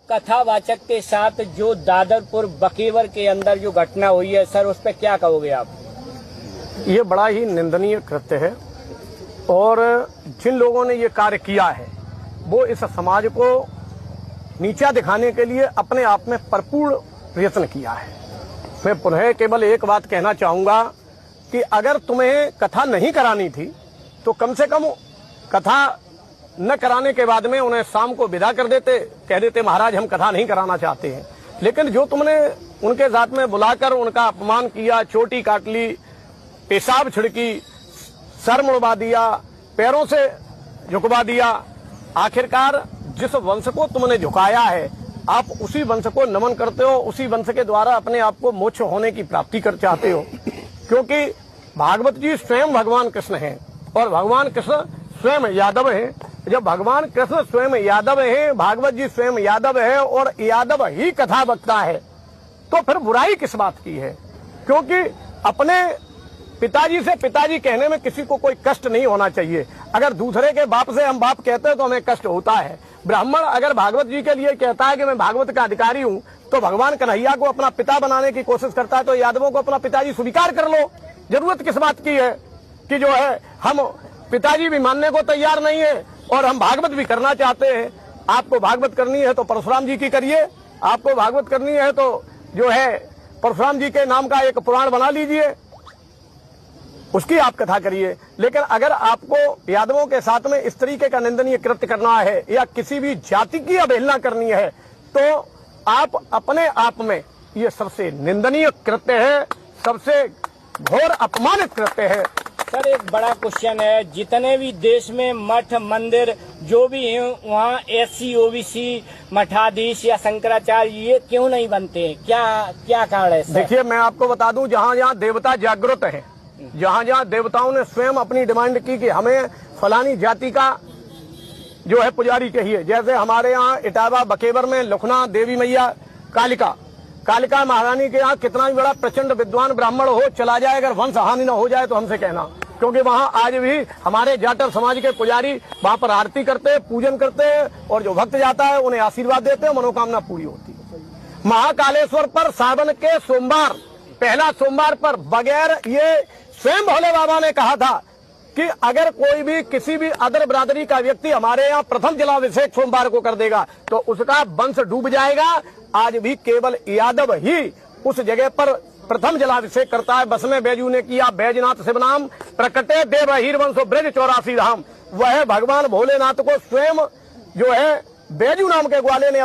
कथावाचक के साथ जो दादरपुर बकेवर के अंदर जो घटना हुई है सर, उस पर क्या कहोगे आप? ये बड़ा ही निंदनीय कृत्य है और जिन लोगों ने ये कार्य किया है वो इस समाज को नीचा दिखाने के लिए अपने आप में भरपूर प्रयत्न किया है। मैं पुनः केवल एक बात कहना चाहूंगा कि अगर तुम्हें कथा नहीं करानी थी तो कम से कम कथा न कराने के बाद में उन्हें शाम को विदा कर देते, कह देते महाराज हम कथा नहीं कराना चाहते हैं। लेकिन जो तुमने उनके साथ में बुलाकर उनका अपमान किया, चोटी काट ली, पेशाब छिड़की, सर मुड़वा दिया, पैरों से झुकवा दिया, आखिरकार जिस वंश को तुमने झुकाया है आप उसी वंश को नमन करते हो, उसी वंश के द्वारा अपने आप को मोक्ष होने की प्राप्ति कर चाहते हो। क्योंकि भागवत जी स्वयं भगवान कृष्ण हैं और भगवान कृष्ण स्वयं यादव हैं। जब भगवान कृष्ण स्वयं यादव हैं, भागवत जी स्वयं यादव है और यादव ही कथा वक्ता है, तो फिर बुराई किस बात की है? क्योंकि अपने पिताजी से पिताजी कहने में किसी को कोई कष्ट नहीं होना चाहिए। अगर दूसरे के बाप से हम बाप कहते हैं तो हमें कष्ट होता है। ब्राह्मण अगर भागवत जी के लिए कहता है कि मैं भागवत का अधिकारी हूं, तो भगवान कन्हैया को अपना पिता बनाने की कोशिश करता है, तो यादवों को अपना पिताजी स्वीकार कर लो। जरूरत किस बात की है कि जो है हम पिताजी भी मानने को तैयार नहीं है और हम भागवत भी करना चाहते हैं। आपको भागवत करनी है तो परशुराम जी की करिए, आपको भागवत करनी है तो जो है परशुराम जी के नाम का एक पुराण बना लीजिए, उसकी आप कथा करिए। लेकिन अगर आपको यादवों के साथ में इस तरीके का निंदनीय कृत्य करना है या किसी भी जाति की अवहेलना करनी है तो आप अपने आप में ये सबसे निंदनीय कृत्य है, सबसे घोर अपमानित कृत्य है। सर एक बड़ा क्वेश्चन है, जितने भी देश में मठ मंदिर जो भी हैं वहाँ SC OBC मठाधीश या शंकराचार्य ये क्यों नहीं बनते हैं? क्या कारण है? देखिए मैं आपको बता दूं, जहाँ जहाँ देवता जागृत है, जहाँ जहाँ देवताओं ने स्वयं अपनी डिमांड की कि हमें फलानी जाति का जो है पुजारी चाहिए, जैसे हमारे यहाँ इटावा बकेवर में लखना देवी मैया कालिका महारानी के यहाँ कितना भी बड़ा प्रचंड विद्वान ब्राह्मण हो चला जाए, अगर वंश हानि न हो जाए तो हमसे कहना, क्योंकि वहाँ आज भी हमारे जाटव समाज के पुजारी वहाँ पर आरती करते हैं, पूजन करते हैं और जो भक्त जाता है उन्हें आशीर्वाद देते हैं, मनोकामना पूरी होती है। महाकालेश्वर पर सावन के सोमवार, पहला सोमवार पर बगैर ये स्वयं भोले बाबा ने कहा था कि अगर कोई भी किसी भी अदर बिरादरी का व्यक्ति हमारे यहाँ प्रथम जलाभिषेक सोमवार को कर देगा तो उसका वंश डूब जाएगा। आज भी केवल यादव ही उस जगह पर प्रथम जलाभिषेक करता है। बस में बैजू ने किया बैजनाथ शिव नाम, प्रकटे देव हीर वंशो ब्रज 84 धाम। वह भगवान भोलेनाथ को स्वयं जो है बैजू नाम के ग्वाले ने